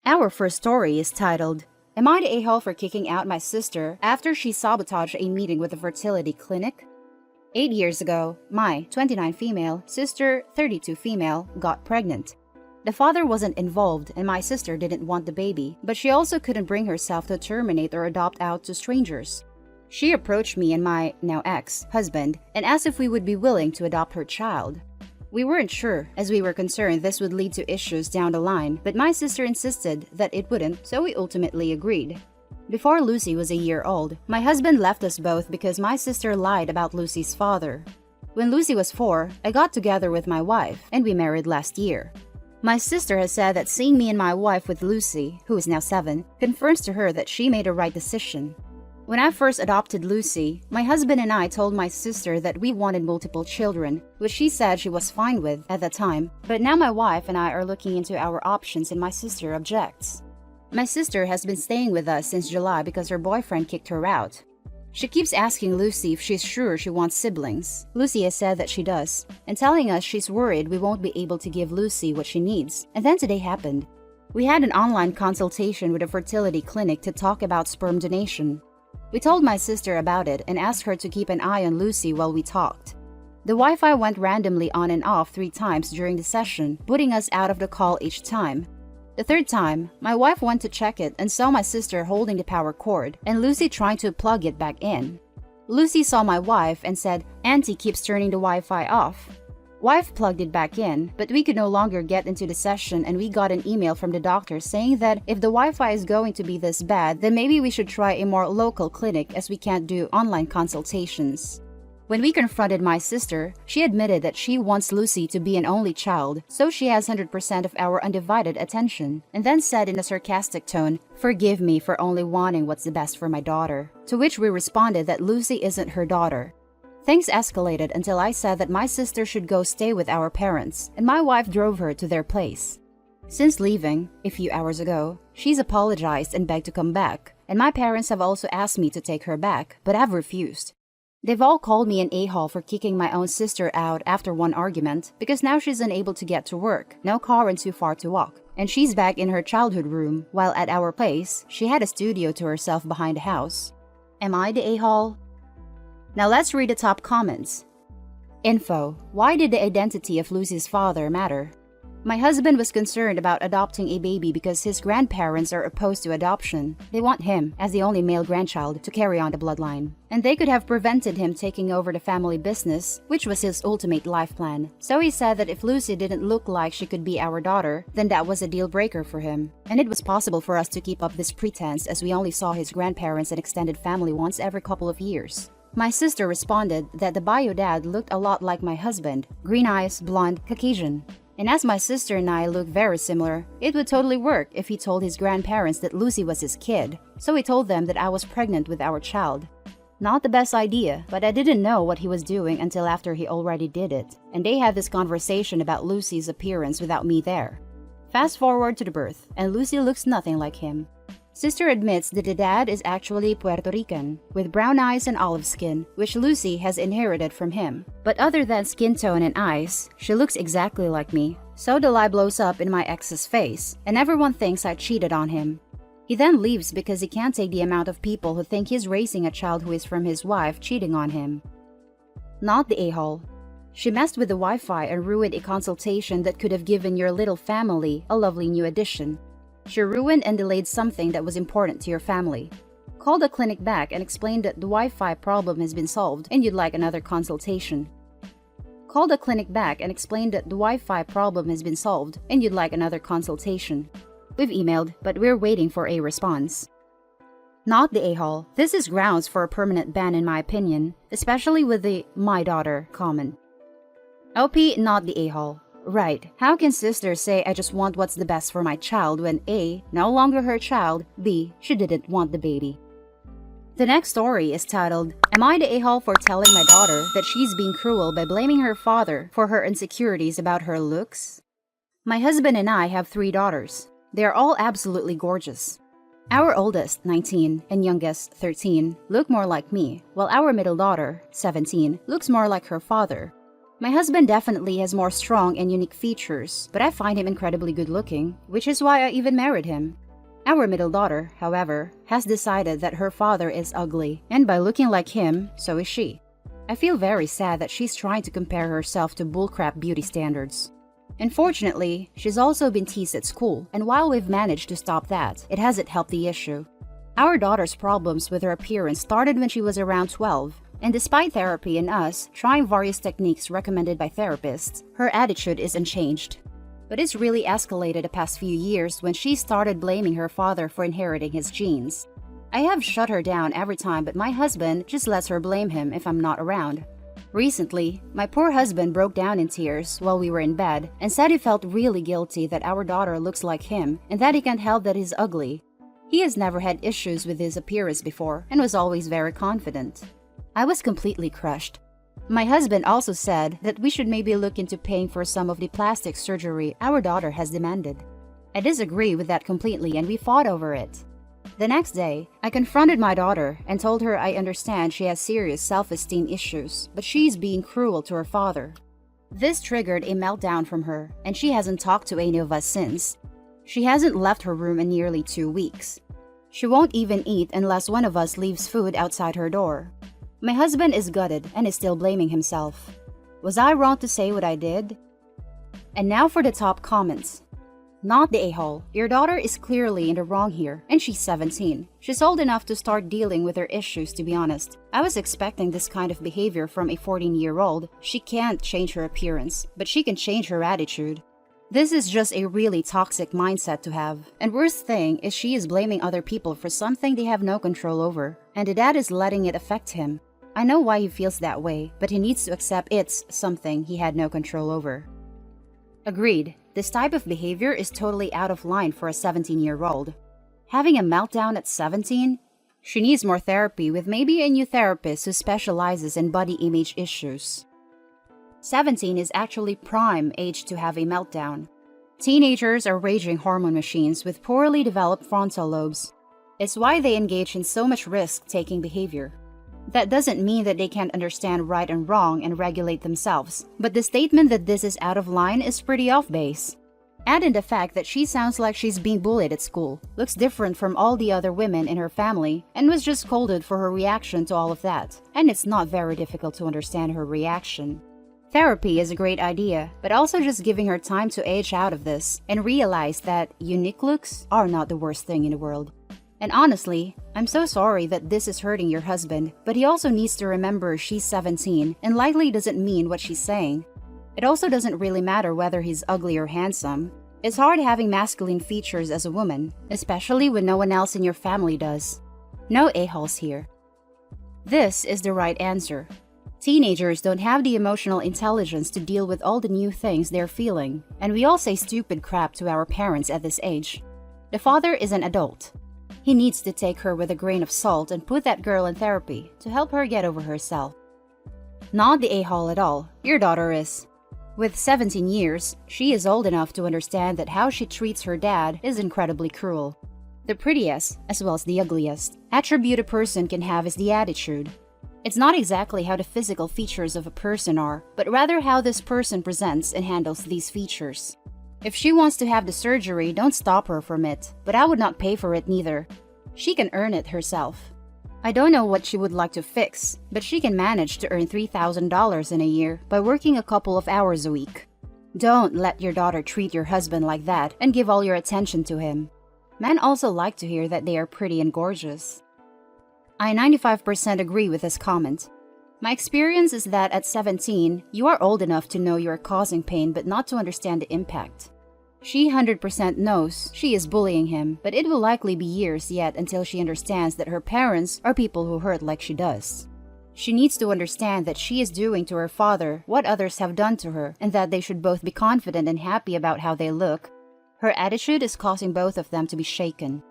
Our first story is titled, Am I the a-hole for kicking out my sister after she sabotaged a meeting with a fertility clinic? 8 years ago, my 29 female sister, 32 female, got pregnant. The father wasn't involved and my sister didn't want the baby, but she also couldn't bring herself to terminate or adopt out to strangers. She approached me and my now ex-husband and asked if we would be willing to adopt her child. We weren't sure, as we were concerned this would lead to issues down the line, but my sister insisted that it wouldn't, so we ultimately agreed. Before Lucy was a year old, my husband left us both because my sister lied about Lucy's father. When Lucy was 4, I got together with my wife, and we married last year. My sister has said that seeing me and my wife with Lucy, who is now 7, confirms to her that she made a right decision. When I first adopted Lucy, my husband and I told my sister that we wanted multiple children, which she said she was fine with at the time, but now my wife and I are looking into our options and my sister objects. My sister has been staying with us since July because her boyfriend kicked her out. She keeps asking Lucy if she's sure she wants siblings. Lucy has said that she does, and telling us she's worried we won't be able to give Lucy what she needs, and then today happened. We had an online consultation with a fertility clinic to talk about sperm donation. We told my sister about it and asked her to keep an eye on Lucy while we talked. The Wi-Fi went randomly on and off 3 times during the session, putting us out of the call each time. The 3rd time, my wife went to check it and saw my sister holding the power cord and Lucy trying to plug it back in. Lucy saw my wife and said, "Auntie keeps turning the Wi-Fi off." Wife plugged it back in, but we could no longer get into the session and we got an email from the doctor saying that if the Wi-Fi is going to be this bad, then maybe we should try a more local clinic as we can't do online consultations. When we confronted my sister, she admitted that she wants Lucy to be an only child, so she has 100% of our undivided attention, and then said in a sarcastic tone, "Forgive me for only wanting what's the best for my daughter," to which we responded that Lucy isn't her daughter. Things escalated until I said that my sister should go stay with our parents, and my wife drove her to their place. Since leaving, a few hours ago, she's apologized and begged to come back, and my parents have also asked me to take her back, but I've refused. They've all called me an a-hole for kicking my own sister out after one argument, because now she's unable to get to work, no car and too far to walk, and she's back in her childhood room, while at our place, she had a studio to herself behind the house. Am I the a-hole? Now let's read the top comments. Info: Why did the identity of Lucy's father matter? My husband was concerned about adopting a baby because his grandparents are opposed to adoption. They want him, as the only male grandchild, to carry on the bloodline. And they could have prevented him taking over the family business, which was his ultimate life plan. So he said that if Lucy didn't look like she could be our daughter, then that was a deal breaker for him. And it was possible for us to keep up this pretense as we only saw his grandparents and extended family once every couple of years. My sister responded that the bio dad looked a lot like my husband, green eyes, blonde, Caucasian. And as my sister and I look very similar, it would totally work if he told his grandparents that Lucy was his kid. So he told them that I was pregnant with our child. Not the best idea, but I didn't know what he was doing until after he already did it. And they had this conversation about Lucy's appearance without me there. Fast forward to the birth, and Lucy looks nothing like him. Sister admits that the dad is actually Puerto Rican, with brown eyes and olive skin, which Lucy has inherited from him. But other than skin tone and eyes, she looks exactly like me. So the lie blows up in my ex's face, and everyone thinks I cheated on him. He then leaves because he can't take the amount of people who think he's raising a child who is from his wife cheating on him. Not the a-hole. She messed with the Wi-Fi and ruined a consultation that could have given your little family a lovely new addition. She ruined and delayed something that was important to your family. Call the clinic back and explain that the Wi-Fi problem has been solved and you'd like another consultation. Call the clinic back and explain that the Wi-Fi problem has been solved and you'd like another consultation. We've emailed, but we're waiting for a response. Not the a-hole. This is grounds for a permanent ban in my opinion, especially with the "my daughter" comment. LP, not the a-hole. Right, how can sister say I just want what's the best for my child when A, no longer her child, B, she didn't want the baby? The next story is titled, Am I the a-hole for telling my daughter that she's being cruel by blaming her father for her insecurities about her looks? My husband and I have 3 daughters. They are all absolutely gorgeous. Our oldest, 19, and youngest, 13, look more like me, while our middle daughter, 17, looks more like her father. My husband definitely has more strong and unique features, but I find him incredibly good looking, which is why I even married him. Our middle daughter, however, has decided that her father is ugly, and by looking like him, so is she. I feel very sad that she's trying to compare herself to bullcrap beauty standards. Unfortunately, she's also been teased at school, and while we've managed to stop that, it hasn't helped the issue. Our daughter's problems with her appearance started when she was around 12, and despite therapy and us trying various techniques recommended by therapists, her attitude is unchanged. But it's really escalated the past few years when she started blaming her father for inheriting his genes. I have shut her down every time, but my husband just lets her blame him if I'm not around. Recently, my poor husband broke down in tears while we were in bed and said he felt really guilty that our daughter looks like him and that he can't help that he's ugly. He has never had issues with his appearance before and was always very confident. I was completely crushed. My husband also said that we should maybe look into paying for some of the plastic surgery our daughter has demanded. I disagree with that completely and we fought over it. The next day, I confronted my daughter and told her I understand she has serious self-esteem issues, but she's being cruel to her father. This triggered a meltdown from her, and she hasn't talked to any of us since. She hasn't left her room in nearly 2 weeks. She won't even eat unless one of us leaves food outside her door. My husband is gutted and is still blaming himself. Was I wrong to say what I did? And now for the top comments. Not the a-hole. Your daughter is clearly in the wrong here, and she's 17. She's old enough to start dealing with her issues, to be honest. I was expecting this kind of behavior from a 14-year-old. She can't change her appearance, but she can change her attitude. This is just a really toxic mindset to have. And worst thing is she is blaming other people for something they have no control over, and the dad is letting it affect him. I know why he feels that way, but he needs to accept it's something he had no control over. Agreed. This type of behavior is totally out of line for a 17-year-old. Having a meltdown at 17? She needs more therapy with maybe a new therapist who specializes in body image issues. 17 is actually prime age to have a meltdown. Teenagers are raging hormone machines with poorly developed frontal lobes. It's why they engage in so much risk-taking behavior. That doesn't mean that they can't understand right and wrong and regulate themselves, but the statement that this is out of line is pretty off base. Add in the fact that she sounds like she's being bullied at school, looks different from all the other women in her family, and was just scolded for her reaction to all of that, and it's not very difficult to understand her reaction. Therapy is a great idea, but also just giving her time to age out of this and realize that unique looks are not the worst thing in the world. And honestly, I'm so sorry that this is hurting your husband, but he also needs to remember she's 17 and likely doesn't mean what she's saying. It also doesn't really matter whether he's ugly or handsome. It's hard having masculine features as a woman, especially when no one else in your family does. No a-holes here. This is the right answer. Teenagers don't have the emotional intelligence to deal with all the new things they're feeling, and we all say stupid crap to our parents at this age. The father is an adult. He needs to take her with a grain of salt and put that girl in therapy to help her get over herself. Not the a-hole at all, your daughter is. With 17 years, she is old enough to understand that how she treats her dad is incredibly cruel. The prettiest, as well as the ugliest, attribute a person can have is the attitude. It's not exactly how the physical features of a person are, but rather how this person presents and handles these features. If she wants to have the surgery, don't stop her from it, but I would not pay for it neither. She can earn it herself. I don't know what she would like to fix, but she can manage to earn $3,000 in a year by working a couple of hours a week. Don't let your daughter treat your husband like that and give all your attention to him. Men also like to hear that they are pretty and gorgeous. I 95% agree with this comment. My experience is that at 17, you are old enough to know you are causing pain but not to understand the impact. She 100% knows she is bullying him, but it will likely be years yet until she understands that her parents are people who hurt like she does. She needs to understand that she is doing to her father what others have done to her and that they should both be confident and happy about how they look. Her attitude is causing both of them to be shaken.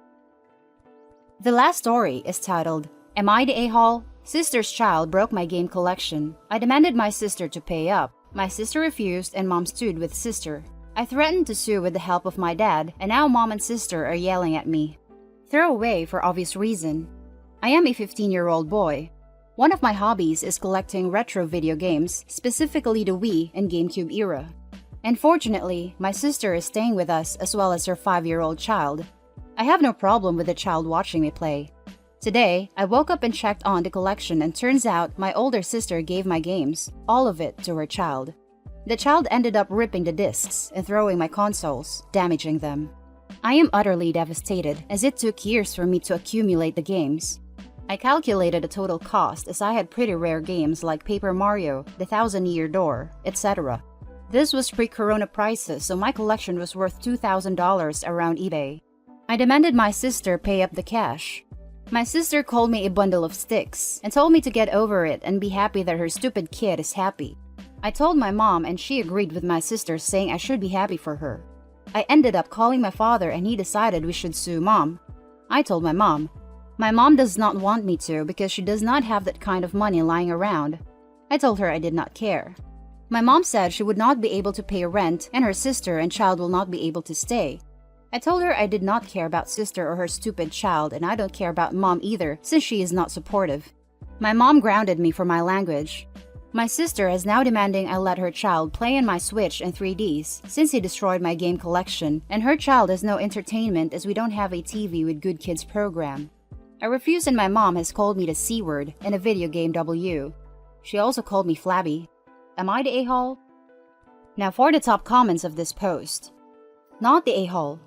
The last story is titled, Am I the a-hole? Sister's child broke my game collection. I demanded my sister to pay up. My sister refused and mom stood with sister. I threatened to sue with the help of my dad, and now mom and sister are yelling at me. Throw away for obvious reason. I am a 15-year-old boy. One of my hobbies is collecting retro video games, specifically the Wii and GameCube era. And fortunately, my sister is staying with us as well as her 5-year-old child. I have no problem with the child watching me play. Today, I woke up and checked on the collection and turns out my older sister gave my games, all of it, to her child. The child ended up ripping the discs and throwing my consoles, damaging them. I am utterly devastated as it took years for me to accumulate the games. I calculated the total cost as I had pretty rare games like Paper Mario, The Thousand-Year Door, etc. This was pre-corona prices, so my collection was worth $2,000 around eBay. I demanded my sister pay up the cash. My sister called me a bundle of sticks and told me to get over it and be happy that her stupid kid is happy. I told my mom and she agreed with my sister, saying I should be happy for her. I ended up calling my father and he decided we should sue mom. I told my mom. My mom does not want me to because she does not have that kind of money lying around. I told her I did not care. My mom said she would not be able to pay rent and her sister and child will not be able to stay. I told her I did not care about sister or her stupid child and I don't care about mom either since she is not supportive. My mom grounded me for my language. My sister is now demanding I let her child play on my Switch and 3Ds since he destroyed my game collection and her child has no entertainment as we don't have a TV with good kids program. I refuse and my mom has called me the C word and a video game W. She also called me flabby. Am I the a-hole? Now for the top comments of this post. Not the a-hole.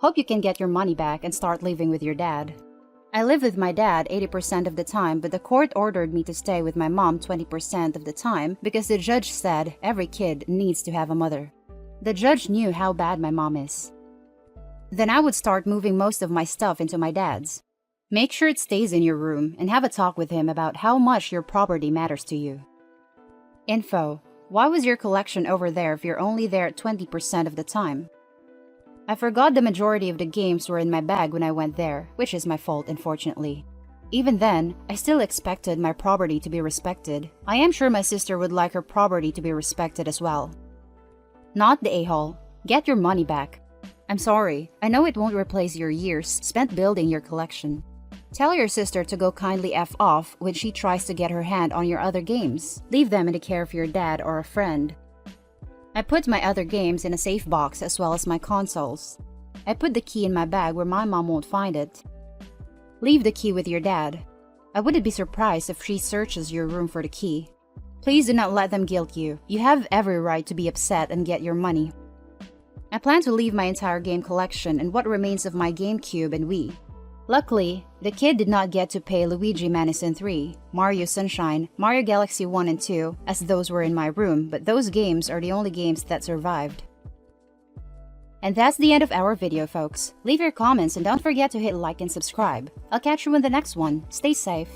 Hope you can get your money back and start living with your dad. I live with my dad 80% of the time, but the court ordered me to stay with my mom 20% of the time because the judge said every kid needs to have a mother. The judge knew how bad my mom is. Then I would start moving most of my stuff into my dad's. Make sure it stays in your room and have a talk with him about how much your property matters to you. Info. Why was your collection over there if you're only there 20% of the time? I forgot the majority of the games were in my bag when I went there, which is my fault, unfortunately. Even then, I still expected my property to be respected. I am sure my sister would like her property to be respected as well. Not the a-hole. Get your money back. I'm sorry, I know it won't replace your years spent building your collection. Tell your sister to go kindly F off when she tries to get her hand on your other games. Leave them in the care of your dad or a friend. I put my other games in a safe box as well as my consoles. I put the key in my bag where my mom won't find it. Leave the key with your dad. I wouldn't be surprised if she searches your room for the key. Please do not let them guilt you. You have every right to be upset and get your money. I plan to leave my entire game collection and what remains of my GameCube and Wii. Luckily, the kid did not get to pay Luigi Mansion 3, Mario Sunshine, Mario Galaxy 1 and 2, as those were in my room, but those games are the only games that survived. And that's the end of our video, folks. Leave your comments and don't forget to hit like and subscribe. I'll catch you in the next one. Stay safe.